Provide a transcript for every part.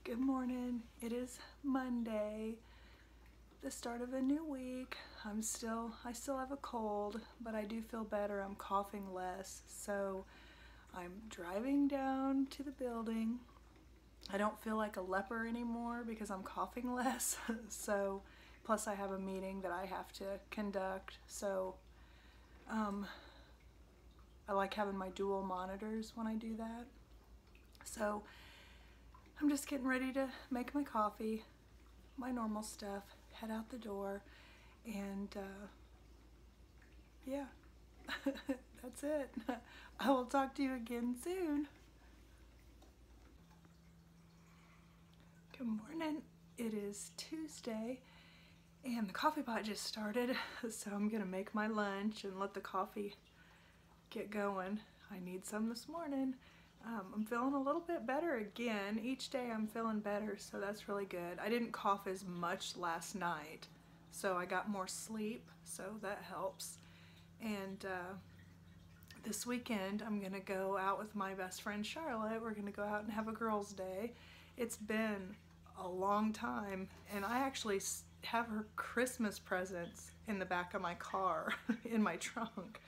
Good morning. It is Monday, the start of a new week. I still have a cold, but I do feel better. I'm coughing less. So I'm driving down to the building. I don't feel like a leper anymore because I'm coughing less. So plus I have a meeting that I have to conduct. So I like having my dual monitors when I do that. So I'm just getting ready to make my coffee, my normal stuff, head out the door, and yeah, that's it. I will talk to you again soon. Good morning. It is Tuesday, and the coffee pot just started, so I'm gonna make my lunch and let the coffee get going. I need some this morning. I'm feeling a little bit better again. Each day I'm feeling better, so that's really good. I didn't cough as much last night, so I got more sleep, so that helps. And this weekend I'm gonna go out with my best friend Charlotte. We're gonna go out and have a girls' day. It's been a long time, and I actually have her Christmas presents in the back of my car in my trunk.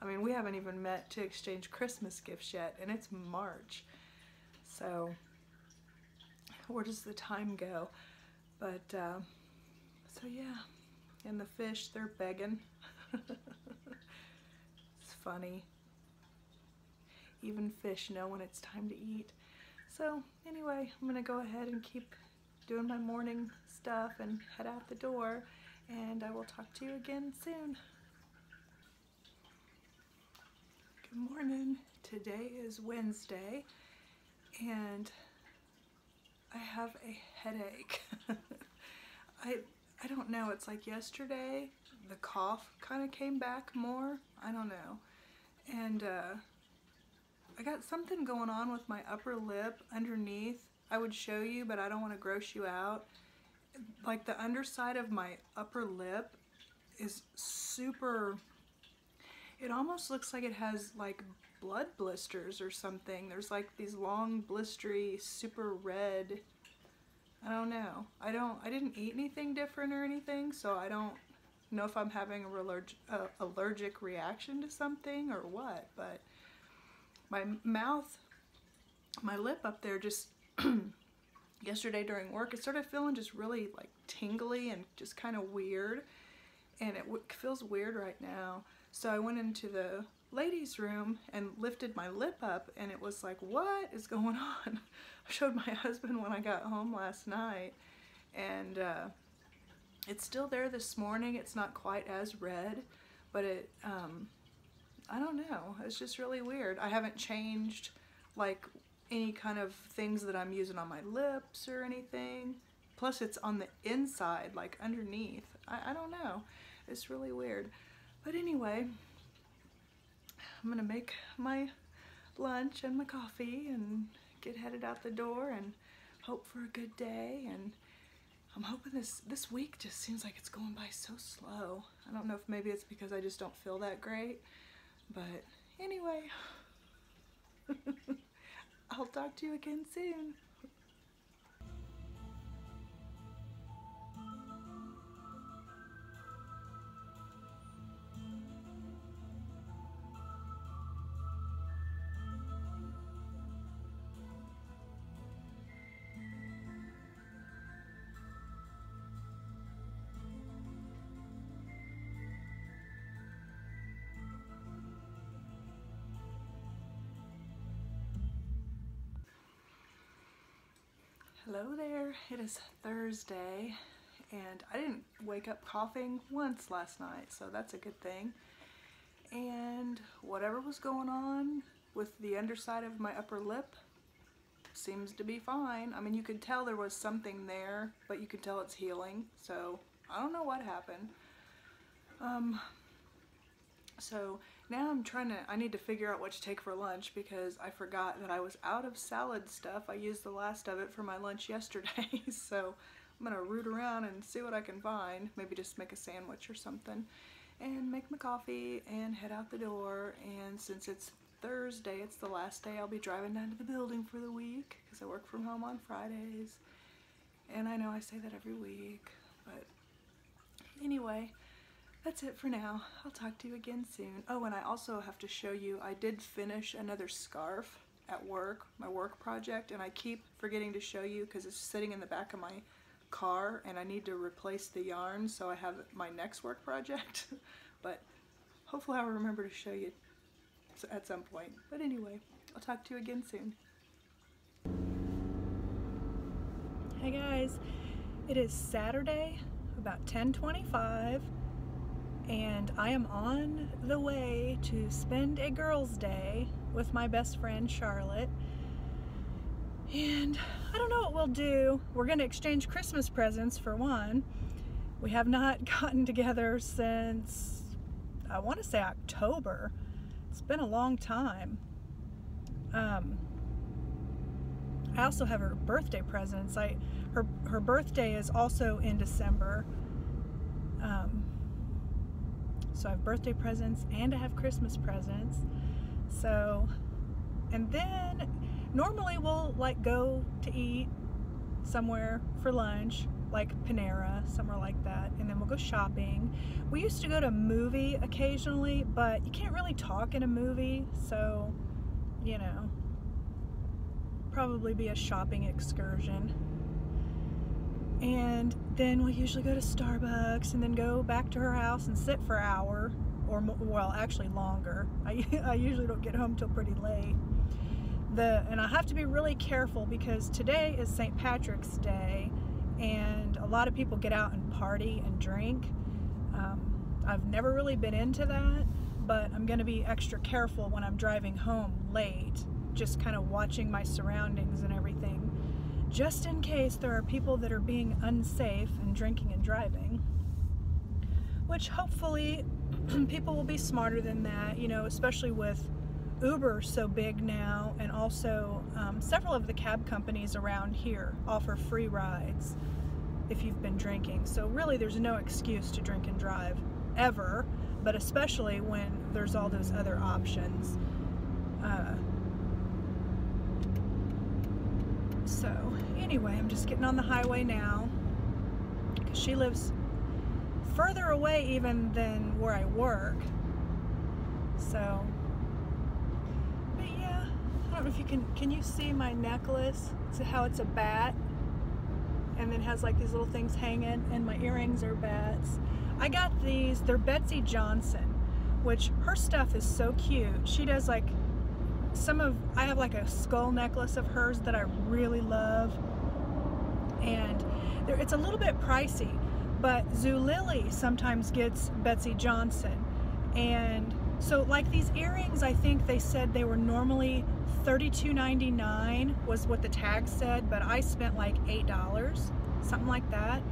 I mean, we haven't even met to exchange Christmas gifts yet, and it's March. So, where does the time go? But, so yeah. And the fish, they're begging. It's funny. Even fish know when it's time to eat. So, anyway, I'm gonna go ahead and keep doing my morning stuff and head out the door, and I will talk to you again soon. Good morning. Today is Wednesday, and I have a headache. I don't know, it's like yesterday the cough kind of came back more. I don't know. And I got something going on with my upper lip underneath. I would show you, but I don't want to gross you out. Like the underside of my upper lip is super, it almost looks like it has like blood blisters or something. There's like these long blistery, super red, I don't know. I didn't eat anything different or anything, so I don't know if I'm having a allergic reaction to something or what, but my mouth, my lip up there just, yesterday during work, it started feeling just really like tingly and just kind of weird, and it feels weird right now. So I went into the ladies' room and lifted my lip up, and it was like, what is going on? I showed my husband when I got home last night, and it's still there this morning. It's not quite as red, but it, I don't know, it's just really weird. I haven't changed like any kind of things that I'm using on my lips or anything. Plus it's on the inside, like underneath. I don't know, it's really weird. But anyway, I'm gonna make my lunch and my coffee and get headed out the door and hope for a good day. And I'm hoping this week just seems like it's going by so slow. I don't know if maybe it's because I just don't feel that great, but anyway, I'll talk to you again soon. Hello there, it is Thursday, and I didn't wake up coughing once last night, so that's a good thing. And whatever was going on with the underside of my upper lip seems to be fine. I mean, you could tell there was something there, but you could tell it's healing, so I don't know what happened. So now I need to figure out what to take for lunch because I forgot that I was out of salad stuff. I used the last of it for my lunch yesterday, so I'm gonna root around and see what I can find. Maybe just make a sandwich or something and make my coffee and head out the door. And since it's Thursday. It's the last day I'll be driving down to the building for the week because I work from home on Fridays. And I know I say that every week, but anyway, that's it for now. I'll talk to you again soon. Oh, and I also have to show you, I did finish another scarf at work, my work project, and I keep forgetting to show you because it's sitting in the back of my car and I need to replace the yarn, so I have my next work project. But hopefully I'll remember to show you at some point. But anyway, I'll talk to you again soon. Hey guys, it is Saturday, about 10:25, and I am on the way to spend a girls' day with my best friend Charlotte. And I don't know what we'll do. We're going to exchange Christmas presents for one. We have not gotten together since, I want to say October. It's been a long time. I also have her birthday presents. Her birthday is also in December. So I have birthday presents and I have Christmas presents. So, and then normally we'll like go to eat somewhere for lunch, like Panera, somewhere like that, and then we'll go shopping. We used to go to a movie occasionally, but you can't really talk in a movie, so, you know, probably be a shopping excursion. And then we'll usually go to Starbucks and then go back to her house and sit for an hour, or well, actually longer. I usually don't get home till pretty late. And I have to be really careful because today is St. Patrick's Day and a lot of people get out and party and drink. I've never really been into that, but I'm gonna be extra careful when I'm driving home late, just kind of watching my surroundings and everything, just in case there are people that are being unsafe and drinking and driving, which hopefully people will be smarter than that, you know, especially with Uber so big now, and also several of the cab companies around here offer free rides if you've been drinking. So really there's no excuse to drink and drive ever, but especially when there's all those other options. So anyway, I'm just getting on the highway now because she lives further away even than where I work. So, but yeah, I don't know if you can you see my necklace? So how it's a bat and then has like these little things hanging, and my earrings are bats. I got these, they're Betsey Johnson, which her stuff is so cute. She does like I have like a skull necklace of hers that I really love, and it's a little bit pricey, but Zulily sometimes gets Betsey Johnson, and so like these earrings, I think they said they were normally $32.99 was what the tag said, but I spent like $8, something like that,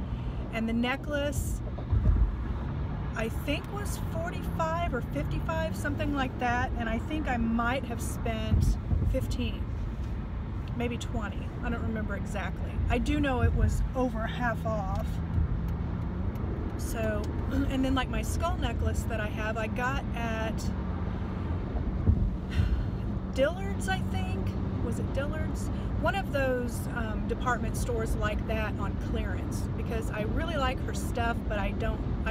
and the necklace I think was $45 or $55, something like that, and I think I might have spent $15, maybe $20. I don't remember exactly. I do know it was over half off. So, and then like my skull necklace that I have, I got at Dillard's, I think. Was it Dillard's? One of those department stores like that on clearance, because I really like her stuff, but I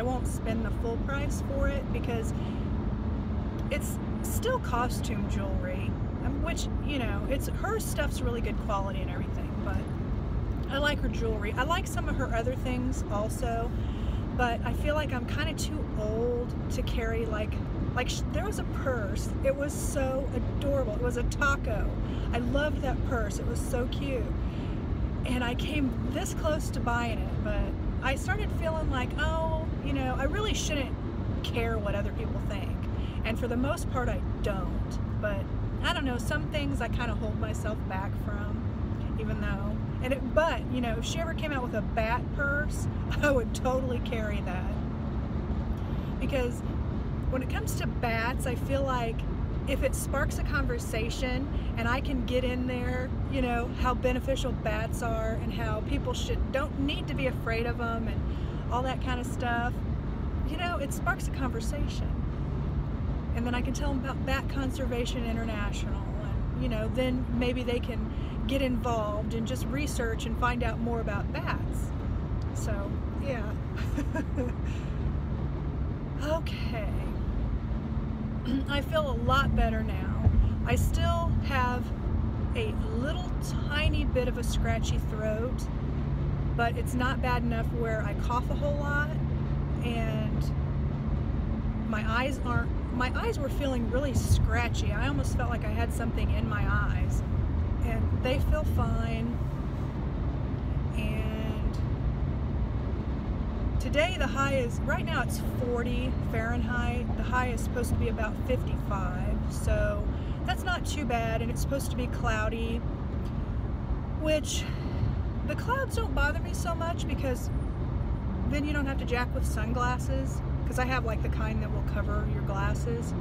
won't spend the full price for it because it's still costume jewelry, which, you know, her stuff's really good quality and everything, but I like her jewelry. I like some of her other things also, but I feel like I'm kind of too old to carry like there was a purse. It was so adorable. It was a taco. I loved that purse. It was so cute. And I came this close to buying it, but I started feeling like, oh, you know, I really shouldn't care what other people think. And for the most part, I don't. But I don't know, some things I kind of hold myself back from, even though, but, you know, if she ever came out with a bat purse, I would totally carry that. Because when it comes to bats, I feel like if it sparks a conversation and I can get in there, you know, how beneficial bats are and how people don't need to be afraid of them and all that kind of stuff, you know, it sparks a conversation. and then I can tell them about Bat Conservation International, and you know, then maybe they can get involved and just research and find out more about bats. So yeah. Okay, I feel a lot better now. I still have a little tiny bit of a scratchy throat, but it's not bad enough where I cough a whole lot, and my eyes were feeling really scratchy. I almost felt like I had something in my eyes, and they feel fine. And today the high is, right now it's 40 Fahrenheit. The high is supposed to be about 55, so that's not too bad, and it's supposed to be cloudy, which the clouds don't bother me so much because then you don't have to jack with sunglasses, because I have like the kind that will cover your glasses.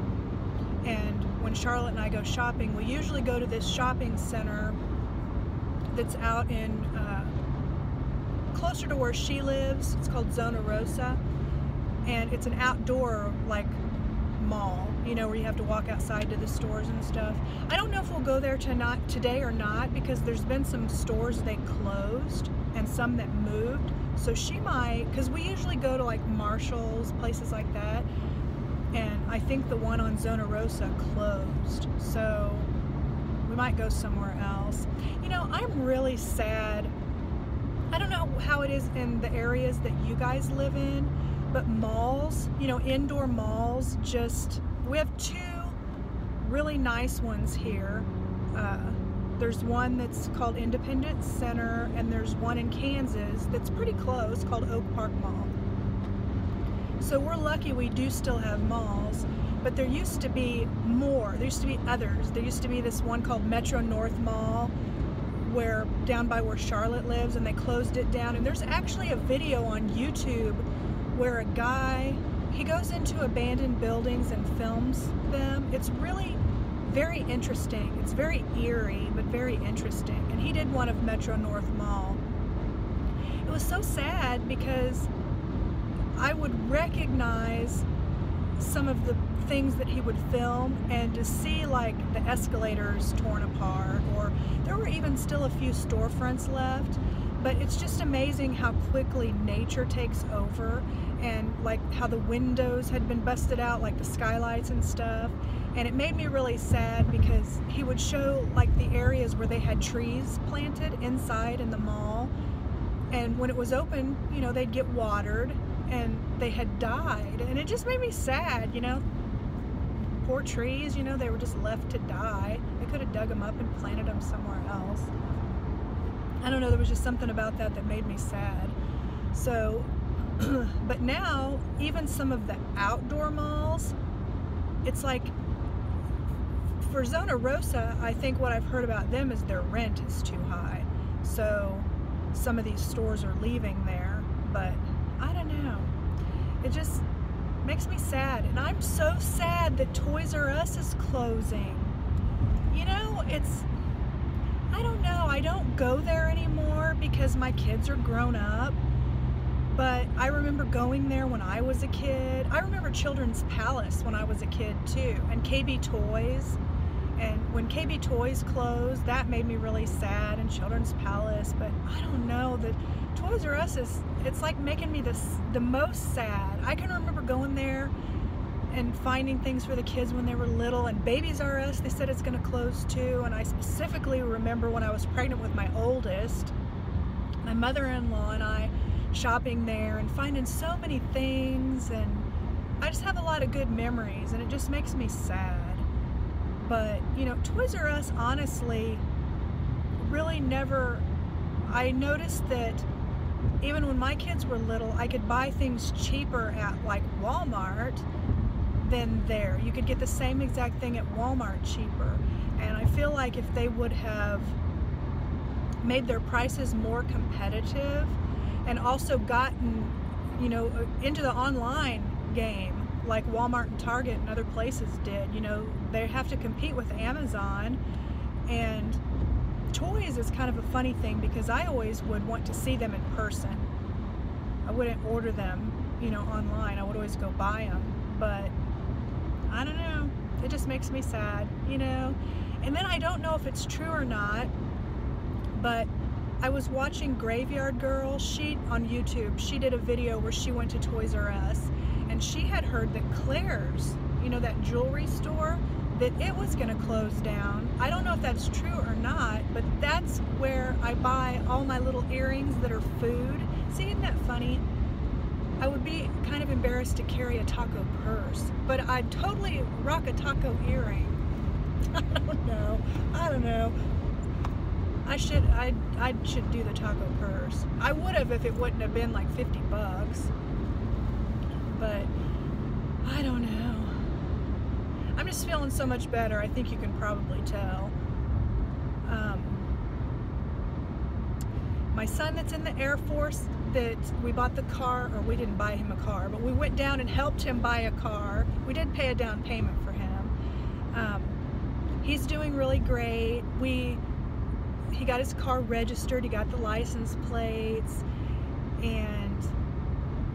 And when Charlotte and I go shopping, we usually go to this shopping center that's out in closer to where she lives. It's called Zona Rosa, and it's an outdoor like mall, you know, where you have to walk outside to the stores and stuff. I don't know if we'll go there today or not, because there's been some stores they closed and some that moved. So she might, because we usually go to like Marshall's, places like that, and I think the one on Zona Rosa closed. So we might go somewhere else. You know, I'm really sad. I don't know how it is in the areas that you guys live in, but malls, you know, indoor malls, we have two really nice ones here. There's one that's called Independence Center, and there's one in Kansas that's pretty close called Oak Park Mall. So we're lucky we do still have malls, but there used to be more. There used to be others. There used to be this one called Metro North Mall, down by where Charlotte lives, and they closed it down. And there's actually a video on YouTube where a guy, he goes into abandoned buildings and films them. It's really very interesting. It's very eerie, but very interesting. And he did one of Metro North Mall. It was so sad because I would recognize some of the things that he would film, and to see like the escalators torn apart, or there were even still a few storefronts left. But it's just amazing how quickly nature takes over, and like how the windows had been busted out, like the skylights and stuff. And it made me really sad because he would show like the areas where they had trees planted inside in the mall, and when it was open, you know, they'd get watered and they had died, and it just made me sad, you know. Poor trees, you know, they were just left to die. They could have dug them up and planted them somewhere else. I don't know, there was just something about that made me sad. So, but now, even some of the outdoor malls, it's like, for Zona Rosa, I think what I've heard about them is their rent is too high. So, some of these stores are leaving there, but I don't know. It just makes me sad, and I'm so sad that Toys R Us is closing. You know, I don't know, I don't go there anymore because my kids are grown up, but I remember going there when I was a kid. I remember Children's Palace when I was a kid too, and KB Toys. And when KB Toys closed, that made me really sad, and Children's Palace. But I don't know, the Toys R Us it's like making me the most sad. I can remember going there and finding things for the kids when they were little, and Babies R Us, they said it's going to close too. And I specifically remember when I was pregnant with my oldest, my mother-in-law and I shopping there and finding so many things, and I just have a lot of good memories, and it just makes me sad. But, you know, Toys R Us, honestly, really never, I noticed that even when my kids were little, I could buy things cheaper at like Walmart than there. You could get the same exact thing at Walmart cheaper. And I feel like if they would have made their prices more competitive, and also gotten, you know, into the online game like Walmart and Target and other places did. You know, they have to compete with Amazon, and toys is kind of a funny thing because I always would want to see them in person. I wouldn't order them, you know, online. I would always go buy them. But I don't know. It just makes me sad, you know? And then I don't know if it's true or not, but I was watching Graveyard Girl. On YouTube, she did a video where she went to Toys R Us, and she had heard that Claire's, you know, that jewelry store, that it was going to close down. I don't know if that's true or not, but that's where I buy all my little earrings that are food. See, isn't that funny? I would be kind of embarrassed to carry a taco purse, but I'd totally rock a taco earring. I don't know. I should do the taco purse. I would have if it wouldn't have been like 50 bucks. But I don't know. I'm just feeling so much better. I think you can probably tell. My son that's in the Air Force, that we bought the car, or we didn't buy him a car, but we went down and helped him buy a car. We did pay a down payment for him. He's doing really great. He got his car registered, he got the license plates, and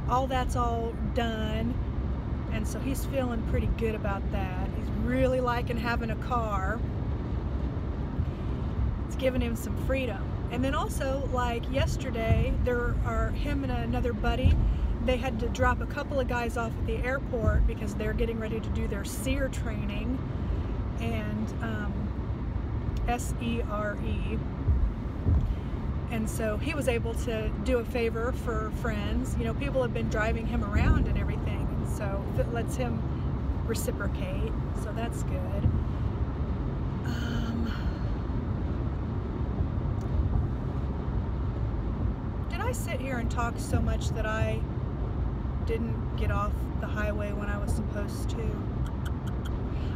all that's all done. And so he's feeling pretty good about that. He's really liking having a car. It's giving him some freedom. And then also, like yesterday, him and another buddy, they had to drop a couple of guys off at the airport because they're getting ready to do their SERE training. And S-E-R-E. And so he was able to do a favor for friends. You know, people have been driving him around and everything, and so if it lets him reciprocate, so that's good. Did I sit here and talk so much that I didn't get off the highway when I was supposed to?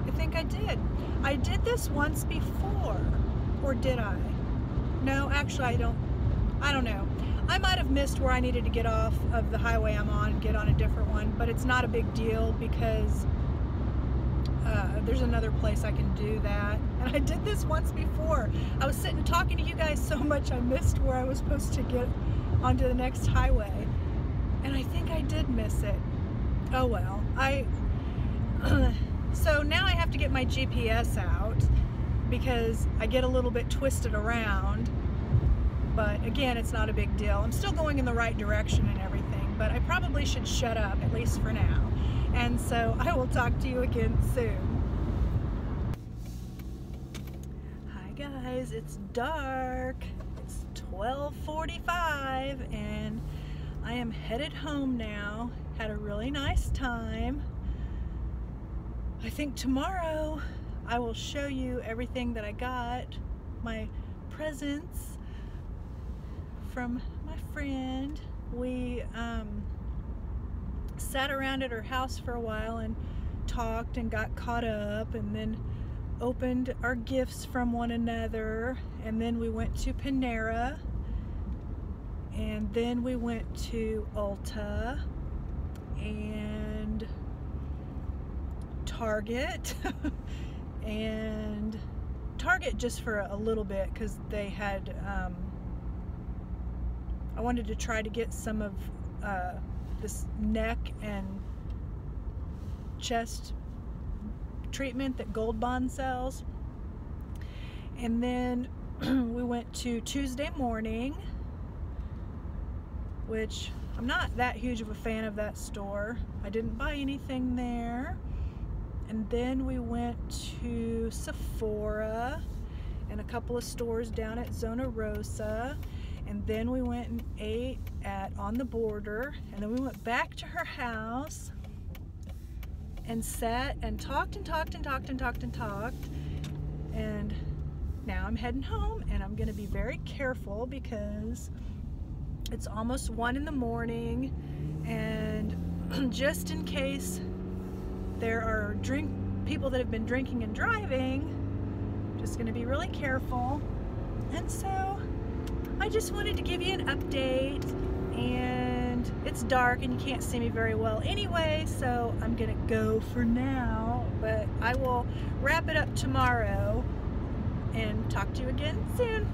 I think I did. I did this once before, or did I? No, actually I don't know. I might have missed where I needed to get off of the highway I'm on and get on a different one, but it's not a big deal because there's another place I can do that. And I did this once before. I was sitting talking to you guys so much I missed where I was supposed to get onto the next highway. And I think I did miss it. Oh well. So now I have to get my GPS out because I get a little bit twisted around. But again, it's not a big deal. I'm still going in the right direction and everything, but I probably should shut up, at least for now. And so I will talk to you again soon. Hi guys, it's dark. It's 12:45 and I am headed home now. Had a really nice time. I think tomorrow I will show you everything that I got, my presents from my friend. We sat around at her house for a while and talked and got caught up, and then opened our gifts from one another, and then we went to Panera, and then we went to Ulta and Target and Target just for a little bit because they had I wanted to try to get some of this neck and chest treatment that Gold Bond sells. And then we went to Tuesday Morning, which I'm not that huge of a fan of that store. I didn't buy anything there. And then we went to Sephora and a couple of stores down at Zona Rosa. And then we went and ate at On the Border. And then we went back to her house and sat and talked and talked and talked and talked and talked. And now I'm heading home, and I'm gonna be very careful because it's almost 1 in the morning, and just in case there are people that have been drinking and driving, just gonna be really careful. And so I just wanted to give you an update, and it's dark and you can't see me very well anyway, so I'm gonna go for now, but I will wrap it up tomorrow and talk to you again soon.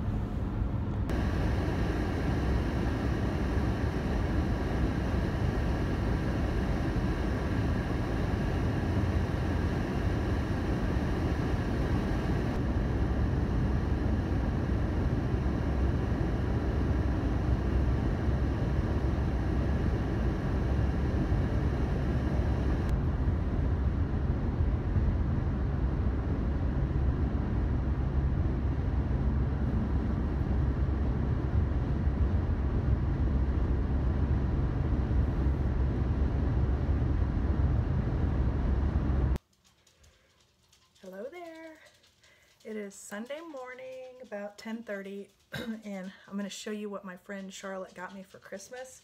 is Sunday morning, about 10:30, and I'm going to show you what my friend Charlotte got me for Christmas.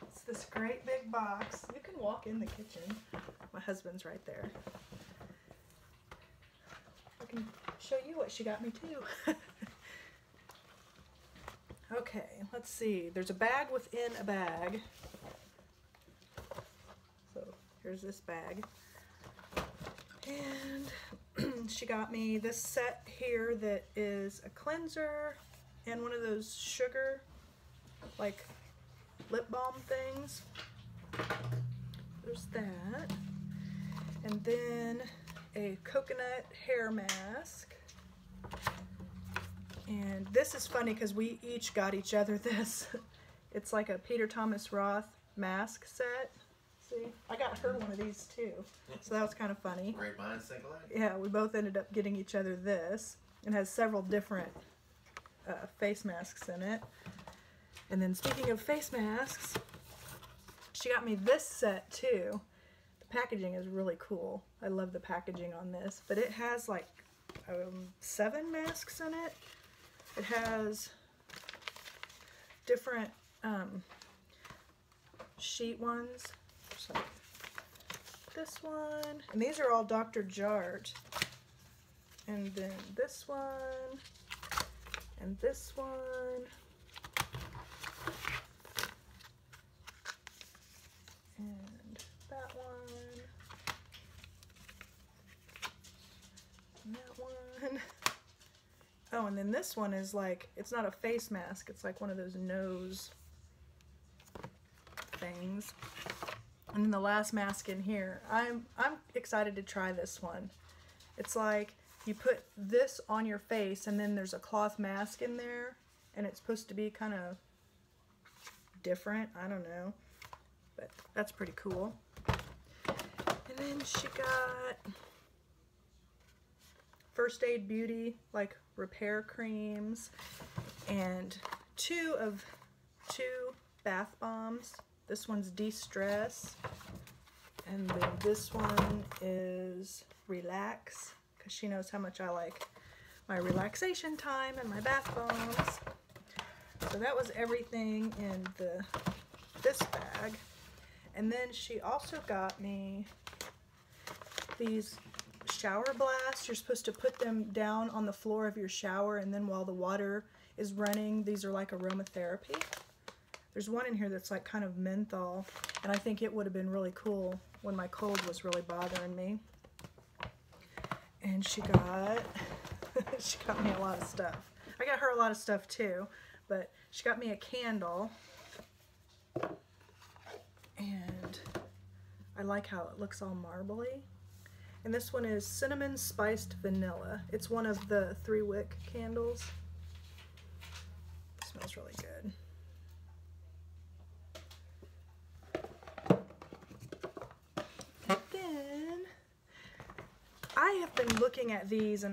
It's this great big box. You can walk in the kitchen. My husband's right there. I can show you what she got me too. Okay, let's see. There's a bag within a bag. So here's this bag. And she got me this set here that is a cleanser and one of those sugar, like lip balm things. There's that. And then a coconut hair mask. And this is funny because we each got each other this. It's like a Peter Thomas Roth mask set. See, I got her one of these too, so that was kind of funny. Great minds think alike. Yeah, we both ended up getting each other this. It has several different face masks in it. And then speaking of face masks, she got me this set too. The packaging is really cool. I love the packaging on this, but it has like 7 masks in it. It has different sheet ones. So this one, and these are all Dr. Jart. And then this one, and this one. And that one. And that one. Oh, and then this one is like, it's not a face mask, it's like one of those nose things. And then the last mask in here, I'm excited to try this one. It's like you put this on your face and then there's a cloth mask in there and it's supposed to be kind of different, I don't know, but that's pretty cool. And then she got First Aid Beauty, like repair creams, and two bath bombs. This one's De-Stress, and then this one is Relax, because she knows how much I like my relaxation time and my bath bombs. So that was everything in this bag. And then she also got me these shower blasts. You're supposed to put them down on the floor of your shower, and then while the water is running, these are like aromatherapy. There's one in here that's like kind of menthol, and I think it would have been really cool when my cold was really bothering me. And she got me a lot of stuff. I got her a lot of stuff too, but she got me a candle, and I like how it looks all marbly. And this one is Cinnamon Spiced Vanilla. It's one of the 3-wick candles. It smells really good. And then I have been looking at these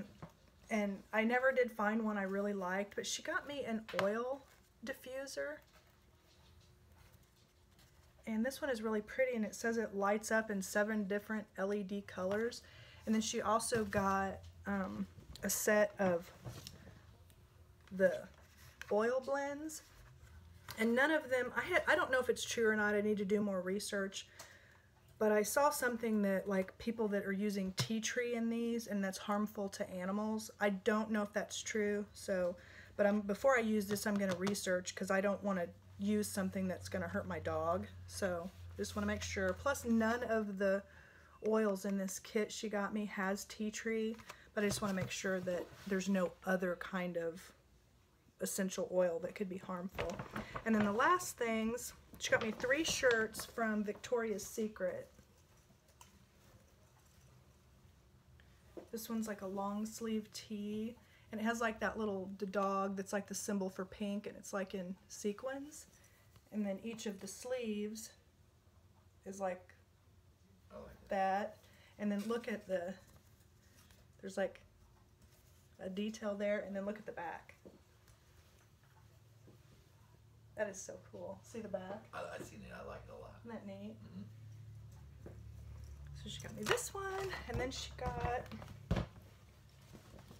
and I never did find one I really liked, but she got me an oil diffuser. And this one is really pretty, and it says it lights up in 7 different LED colors. And then she also got a set of the oil blends, and none of them, I don't know if it's true or not, I need to do more research, but I saw something that like people that are using tea tree in these and that's harmful to animals. I don't know if that's true, so, but before I use this I'm going to research, because I don't want to use something that's going to hurt my dog, so just want to make sure. Plus none of the oils in this kit she got me has tea tree, but I just want to make sure that there's no other kind of essential oil that could be harmful. And then the last things, she got me 3 shirts from Victoria's Secret. This one's like a long sleeve tee, and it has like that the dog that's like the symbol for pink, and it's like in sequins. And then each of the sleeves is like that. And then look at there's like a detail there, and then look at the back. That is so cool. See the back? I've seen it. I like it a lot. Isn't that neat? So she got me this one, and then she got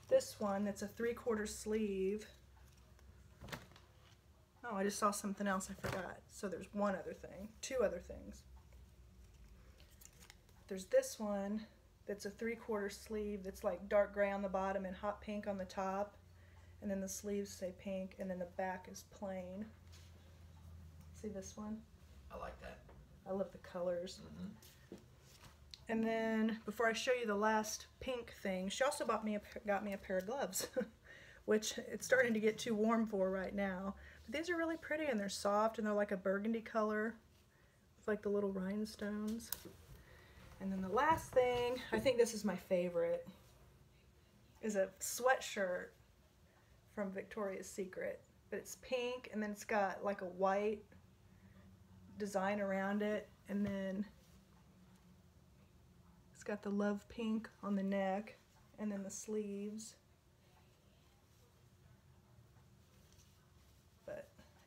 this one that's a 3/4 sleeve. Oh, I just saw something else I forgot. So there's one other thing, two other things. There's this one that's a 3/4 sleeve that's like dark gray on the bottom and hot pink on the top. And then the sleeves say pink, and then the back is plain. See this one? I like that. I love the colors. Mm-hmm. And then before I show you the last pink thing, she also got me a pair of gloves, which it's starting to get too warm for right now. But these are really pretty, and they're soft, and they're like a burgundy color with like the little rhinestones. And then the last thing, I think this is my favorite, is a sweatshirt from Victoria's Secret. But it's pink, and then it's got like a white design around it, and then it's got the love pink on the neck, and then the sleeves.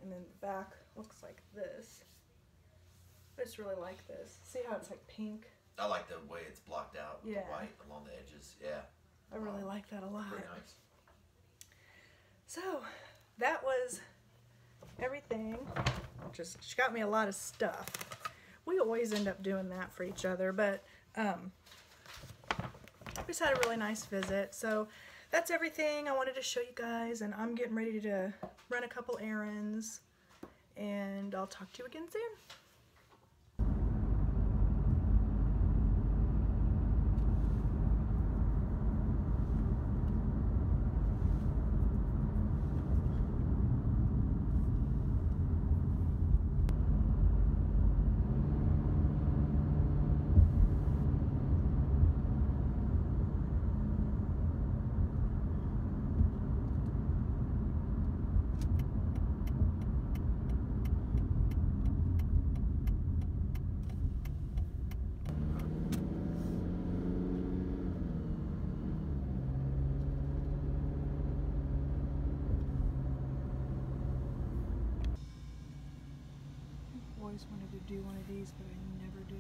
And then the back looks like this. I just really like this. See how it's like pink? I like the way it's blocked out with Yeah. the white along the edges. Yeah. I really like that a lot. Pretty nice. So that was everything. She got me a lot of stuff. We always end up doing that for each other, but we just had a really nice visit. So that's everything I wanted to show you guys, and I'm getting ready to run a couple errands, and I'll talk to you again soon. I always wanted to do one of these, but I never do.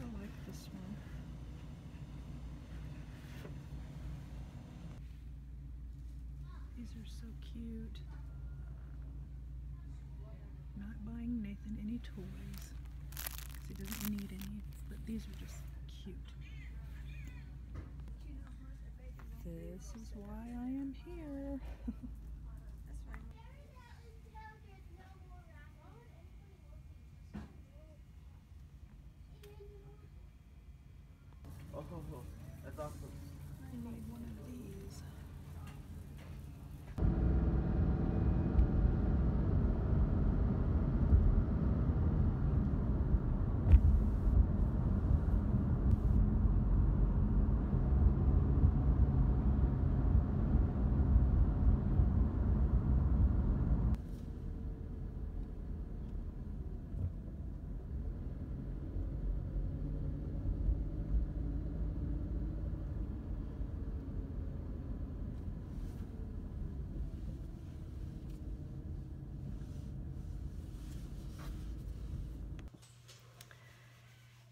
I like this one. These are so cute. Not buying Nathan any toys because he doesn't need any, but these are just cute. This is why I am here. Oh, that's awesome. I need one of these.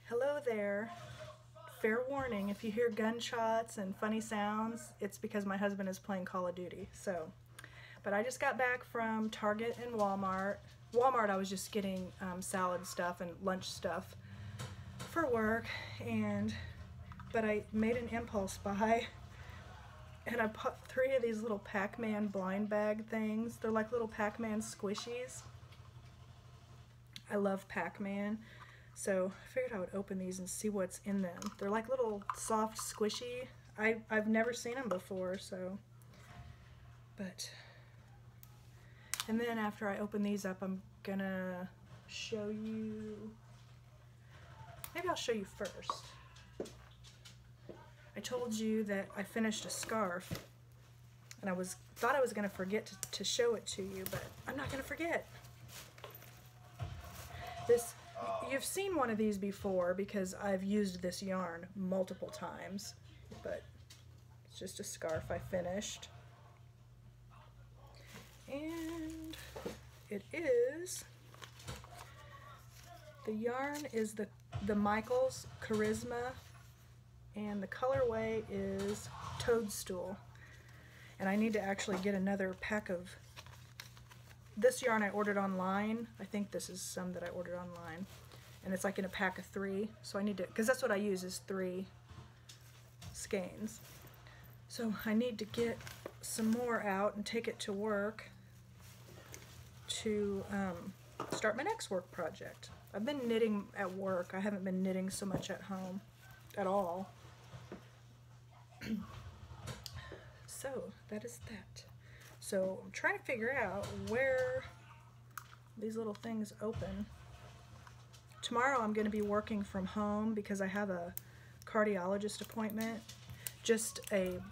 Hello there. Fair warning, if you hear gunshots and funny sounds, it's because my husband is playing Call of Duty. So, but I just got back from Target and Walmart. Walmart, I was just getting salad stuff and lunch stuff for work, but I made an impulse buy, and I bought 3 of these little Pac-Man blind bag things. They're like little Pac-Man squishies. I love Pac-Man. So I figured I would open these and see what's in them. They're like little soft squishy. I've never seen them before, so, and then after I open these up, I'm gonna show you, maybe I'll show you first. I told you that I finished a scarf, and I thought I was gonna forget to show it to you, but I'm not gonna forget. You've seen one of these before because I've used this yarn multiple times, but it's just a scarf I finished. And it is, the yarn is the Michaels Charisma, and the colorway is Toadstool. And I need to actually get another pack of this yarn I ordered online. I think this is some that I ordered online. And it's like in a pack of 3. So I need to, because that's what I use is 3 skeins. So I need to get some more out and take it to work to start my next work project. I've been knitting at work. I haven't been knitting so much at home at all. So that is that. So I'm trying to figure out where these little things open. Tomorrow I'm going to be working from home because I have a cardiologist appointment. Just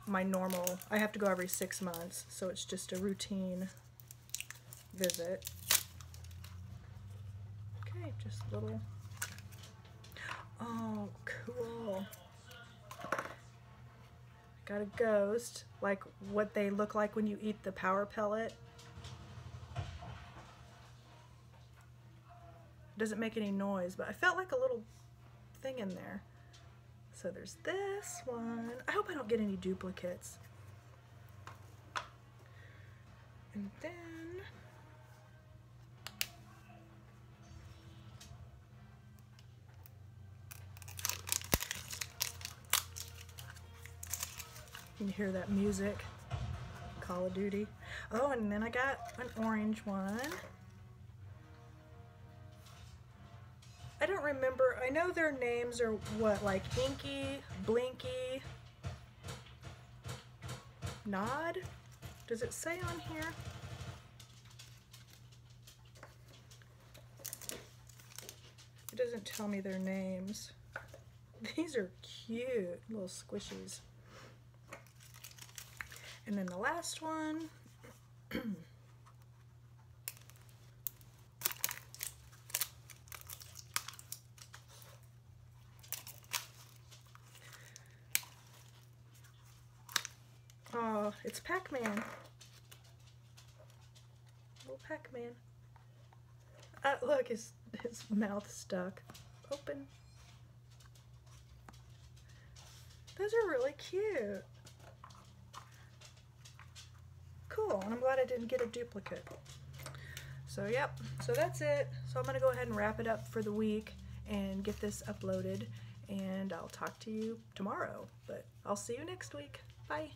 my normal, I have to go every 6 months, so it's just a routine visit. Okay, just little, oh cool. Got a ghost, like what they look like when you eat the power pellet. Doesn't make any noise, but I felt like a little thing in there. So there's this one. I hope I don't get any duplicates. And then you can hear that music, Call of Duty. Oh, and then I got an orange one. I don't remember. I know their names are what, like Inky, Blinky, Nod? Does it say on here? It doesn't tell me their names. These are cute little squishies. And then the last one, oh, it's Pac-Man. Little Pac-Man. Look, his mouth stuck. Open. Those are really cute. Cool, and I'm glad I didn't get a duplicate. So yep, so that's it. So I'm gonna go ahead and wrap it up for the week and get this uploaded, and I'll talk to you tomorrow, but I'll see you next week. Bye.